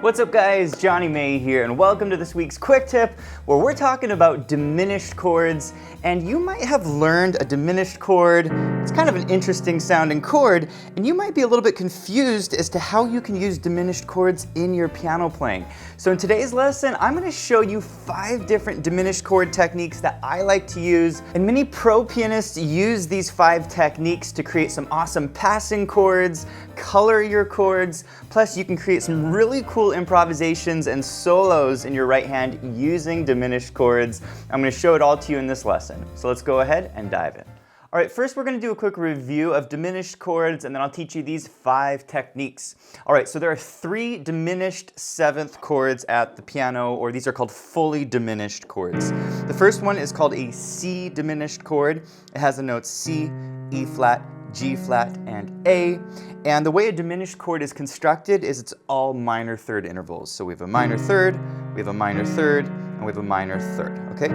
What's up guys, Jonny May here, and welcome to this week's quick tip where we're talking about diminished chords. And you might have learned a diminished chord. It's kind of an interesting sounding chord, and you might be a little bit confused as to how you can use diminished chords in your piano playing. So in today's lesson, I'm going to show you 5 different diminished chord techniques that I like to use. And many pro pianists use these 5 techniques to create some awesome passing chords, color your chords, plus you can create some really cool improvisations and solos in your right hand using diminished chords. I'm going to show it all to you in this lesson. So let's go ahead and dive in. All right, first we're going to do a quick review of diminished chords, and then I'll teach you these 5 techniques. All right, so there are 3 diminished 7th chords at the piano, or these are called fully diminished chords. The first one is called a C diminished chord. It has the notes C, E flat, G flat, and A. And the way a diminished chord is constructed is it's all minor third intervals. So we have a minor third, we have a minor third, and we have a minor third, okay?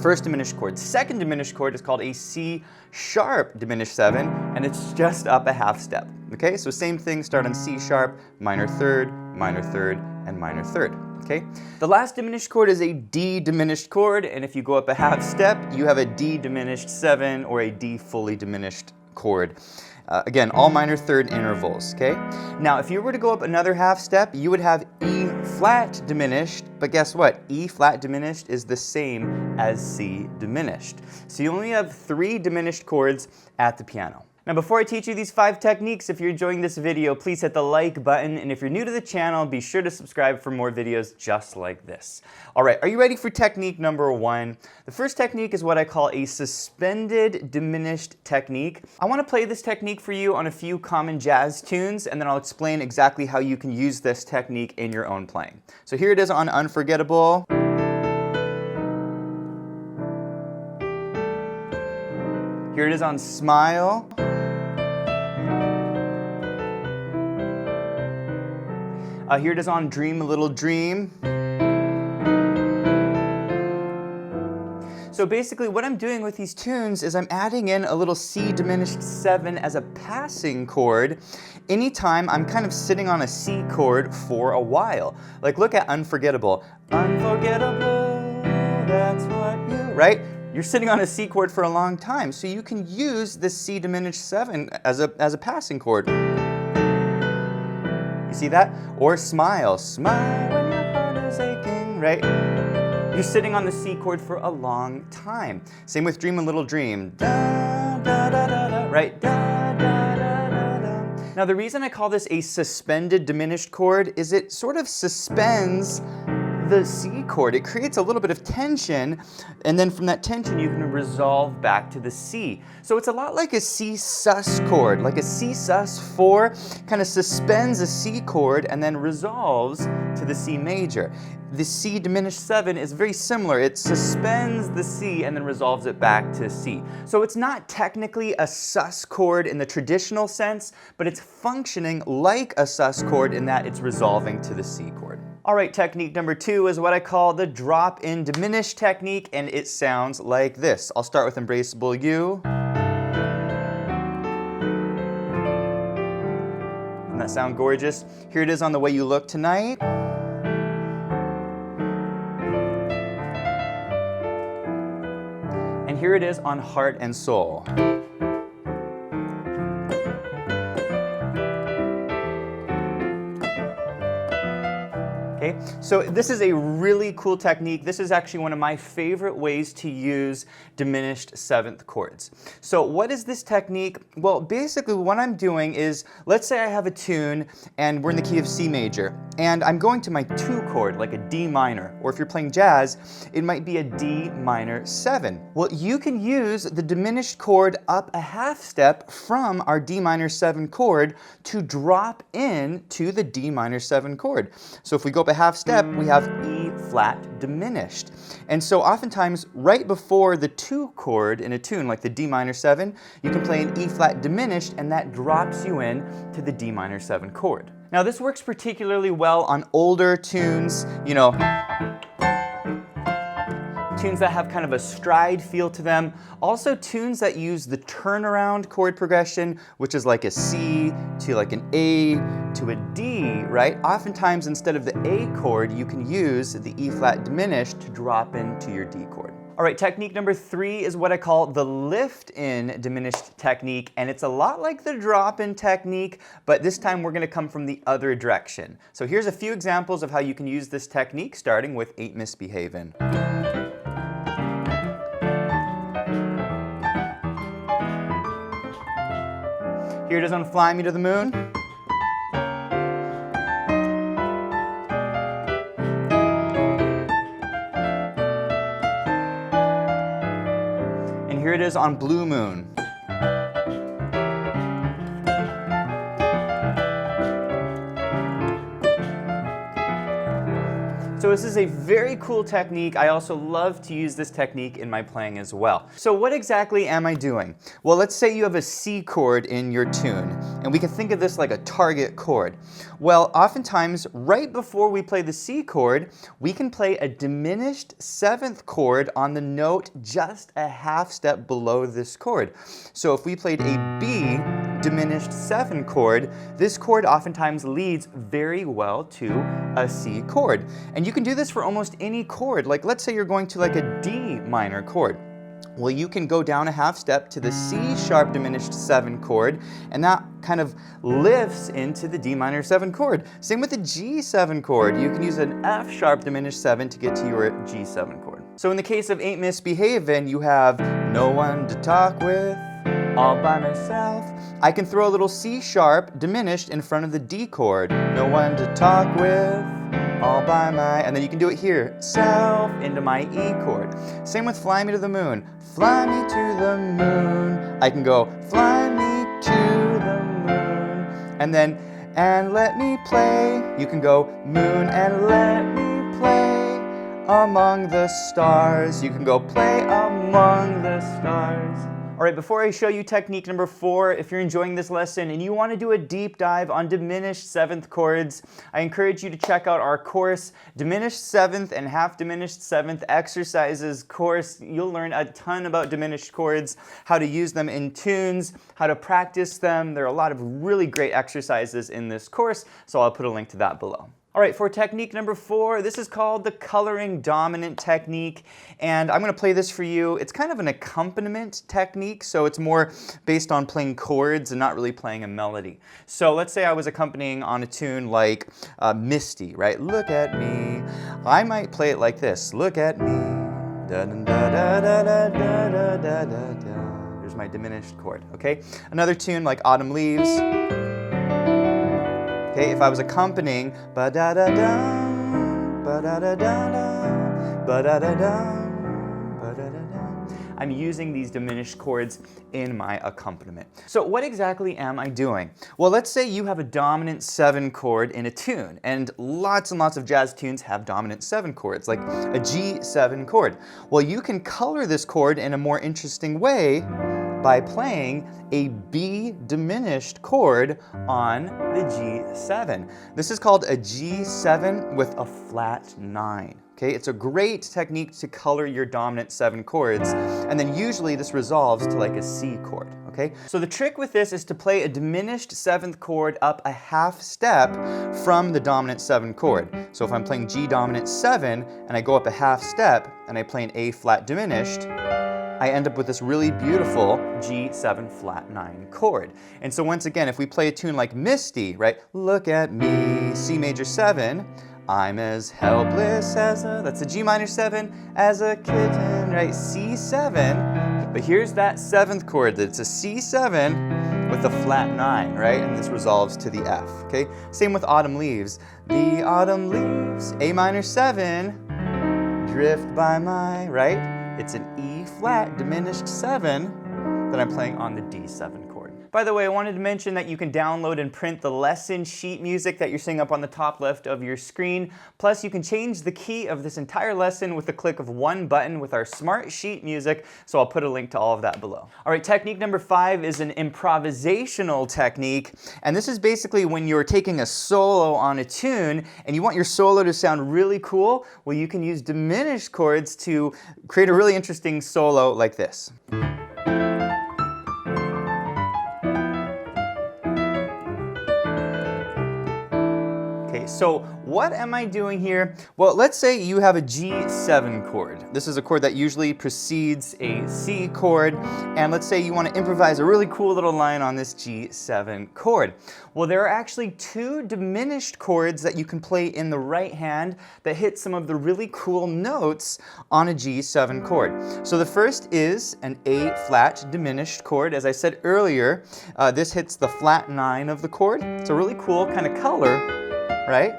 First diminished chord. Second diminished chord is called a C sharp diminished 7, and it's just up a half step. Okay, so same thing, start on C sharp, minor third, and minor third. Okay, the last diminished chord is a D diminished chord, and if you go up a half step, you have a D diminished 7 or a D fully diminished chord. Again, all minor third intervals, okay? Now, if you were to go up another half step, you would have E flat diminished, but guess what? E flat diminished is the same as C diminished. So you only have 3 diminished chords at the piano. Now, before I teach you these 5 techniques, if you're enjoying this video, please hit the like button, and if you're new to the channel, be sure to subscribe for more videos just like this. All right, are you ready for technique number 1? The first technique is what I call a suspended diminished technique. I want to play this technique for you on a few common jazz tunes, and then I'll explain exactly how you can use this technique in your own playing. So here it is on Unforgettable. Here it is on Smile. Here it is on Dream a Little Dream. So basically what I'm doing with these tunes is I'm adding in a little C diminished 7 as a passing chord anytime I'm kind of sitting on a C chord for a while. Like look at Unforgettable. Unforgettable, that's what you, right? You're sitting on a C chord for a long time, so you can use this C diminished 7 as a passing chord. You see that? Or Smile. Smile when your heart is aching, right? You're sitting on the C chord for a long time. Same with Dream a Little Dream. Da, da, da, da, da, right? Da, da, da, da, da. Now the reason I call this a suspended diminished chord is it sort of suspends the C chord. It creates a little bit of tension, and then from that tension you can resolve back to the C. So it's a lot like a C sus chord, like a C sus 4 kind of suspends a C chord and then resolves to the C major. The C diminished 7 is very similar. It suspends the C and then resolves it back to C. So it's not technically a sus chord in the traditional sense, but it's functioning like a sus chord in that it's resolving to the C chord. All right, technique number 2 is what I call the drop-in diminished technique, and it sounds like this. I'll start with Embraceable You. Doesn't that sound gorgeous? Here it is on The Way You Look Tonight. And here it is on Heart and Soul. Okay, so this is a really cool technique. This is actually one of my favorite ways to use diminished 7th chords. So what is this technique? Well, basically what I'm doing is, let's say I have a tune and we're in the key of C major, and I'm going to my 2 chord, like a D minor, or if you're playing jazz, it might be a D minor 7. Well, you can use the diminished chord up a half step from our D minor 7 chord to drop in to the D minor 7 chord. So if we go up a half step, we have E flat diminished. And so oftentimes, right before the 2 chord in a tune, like the D minor 7, you can play an E flat diminished, and that drops you in to the D minor 7 chord. Now this works particularly well on older tunes, you know. tunes that have kind of a stride feel to them. Also tunes that use the turnaround chord progression, which is like a C to like an A to a D, right? Oftentimes instead of the A chord, you can use the E flat diminished to drop into your D chord. All right, technique number 3 is what I call the lift-in diminished technique, and it's a lot like the drop-in technique, but this time we're gonna come from the other direction. So here's a few examples of how you can use this technique, starting with Ain't Misbehavin'. Here it is on Fly Me to the Moon. Here it is on Blue Moon. So this is a very cool technique. I also love to use this technique in my playing as well. So what exactly am I doing? Well, let's say you have a C chord in your tune, and we can think of this like a target chord. Well, oftentimes, right before we play the C chord, we can play a diminished 7th chord on the note just a half step below this chord. So if we played a B diminished 7 chord, this chord oftentimes leads very well to a C chord. And you can do this for almost any chord. Like let's say you're going to like a D minor chord. Well, you can go down a half step to the C sharp diminished 7 chord, and that kind of lifts into the D minor 7 chord. Same with the G7 chord. You can use an F sharp diminished 7 to get to your G7 chord. So in the case of Ain't Misbehavin', you have no one to talk with, all by myself. I can throw a little C sharp diminished in front of the D chord. No one to talk with, all by my, and then you can do it here, self, into my E chord. Same with Fly Me to the Moon. Fly me to the moon. I can go, fly me to the moon. And then, and let me play. You can go, moon and let me play among the stars. You can go, play among the stars. All right, before I show you technique number 4, if you're enjoying this lesson and you want to do a deep dive on diminished 7th chords, I encourage you to check out our course, Diminished 7th and Half Diminished 7th Exercises course. You'll learn a ton about diminished chords, how to use them in tunes, how to practice them. There are a lot of really great exercises in this course, so I'll put a link to that below. All right, for technique number 4, this is called the coloring dominant technique, and I'm going to play this for you. It's kind of an accompaniment technique, so it's more based on playing chords and not really playing a melody. So let's say I was accompanying on a tune like Misty, right? Look at me. I might play it like this. Look at me. Da da da da da da da da da da. There's my diminished chord, okay? Another tune like Autumn Leaves. Okay, if I was accompanying ba-da-da-dum, ba-da-da-da-dum, ba-da-da-dum, ba-da-da-dum, I'm using these diminished chords in my accompaniment. So what exactly am I doing? Well, let's say you have a dominant 7 chord in a tune, and lots of jazz tunes have dominant 7 chords, like a G7 chord. Well, you can color this chord in a more interesting way by playing a B diminished chord on the G7. This is called a G7 with a flat 9. Okay, it's a great technique to color your dominant 7 chords, and then usually this resolves to like a C chord, okay? So the trick with this is to play a diminished 7th chord up a half step from the dominant 7 chord. So if I'm playing G dominant 7 and I go up a half step and I play an A flat diminished, I end up with this really beautiful G7 flat 9 chord. And so once again, if we play a tune like Misty, right? Look at me, C major 7, I'm as helpless as a, that's a G minor 7, as a kitten, right? C7, but here's that 7th chord, that's a C7 with a flat 9, right? And this resolves to the F, okay? Same with Autumn Leaves. The autumn leaves, A minor 7, drift by my, right? It's an E flat diminished 7 that I'm playing on the D7 chord. By the way, I wanted to mention that you can download and print the lesson sheet music that you're seeing up on the top left of your screen. Plus, you can change the key of this entire lesson with the click of one button with our smart sheet music, so I'll put a link to all of that below. All right, technique number 5 is an improvisational technique, and this is basically when you're taking a solo on a tune and you want your solo to sound really cool. Well, you can use diminished chords to create a really interesting solo like this. Okay, so what am I doing here? Well, let's say you have a G7 chord. This is a chord that usually precedes a C chord, and let's say you want to improvise a really cool little line on this G7 chord. Well, there are actually 2 diminished chords that you can play in the right hand that hit some of the really cool notes on a G7 chord. So the first is an A flat diminished chord. As I said earlier, this hits the flat 9 of the chord. It's a really cool kind of color, right?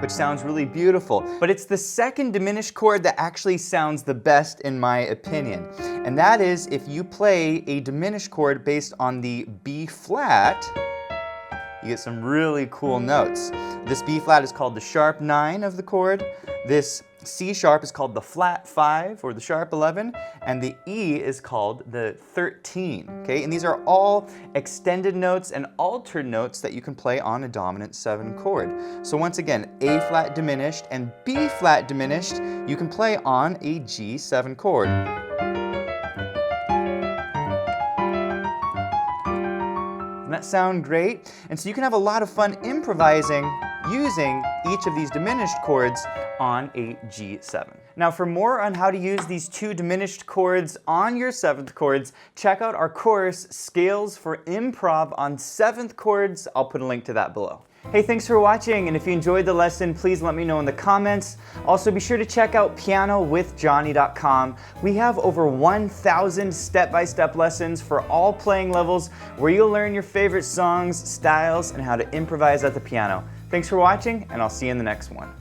Which sounds really beautiful. But it's the second diminished chord that actually sounds the best in my opinion. And that is if you play a diminished chord based on the B flat, you get some really cool notes. This B flat is called the sharp 9 of the chord. This C sharp is called the flat 5 or the sharp 11, and the E is called the 13, okay? And these are all extended notes and altered notes that you can play on a dominant 7 chord. So once again, A flat diminished and B flat diminished, you can play on a G7 chord. Doesn't that sound great? And so you can have a lot of fun improvising using each of these diminished chords on a G7. Now, for more on how to use these 2 diminished chords on your 7th chords, check out our course, Scales for Improv on 7th chords. I'll put a link to that below. Hey, thanks for watching, and if you enjoyed the lesson, please let me know in the comments. Also, be sure to check out pianowithjonny.com. We have over 1,000 step-by-step lessons for all playing levels where you'll learn your favorite songs, styles, and how to improvise at the piano. Thanks for watching, and I'll see you in the next one.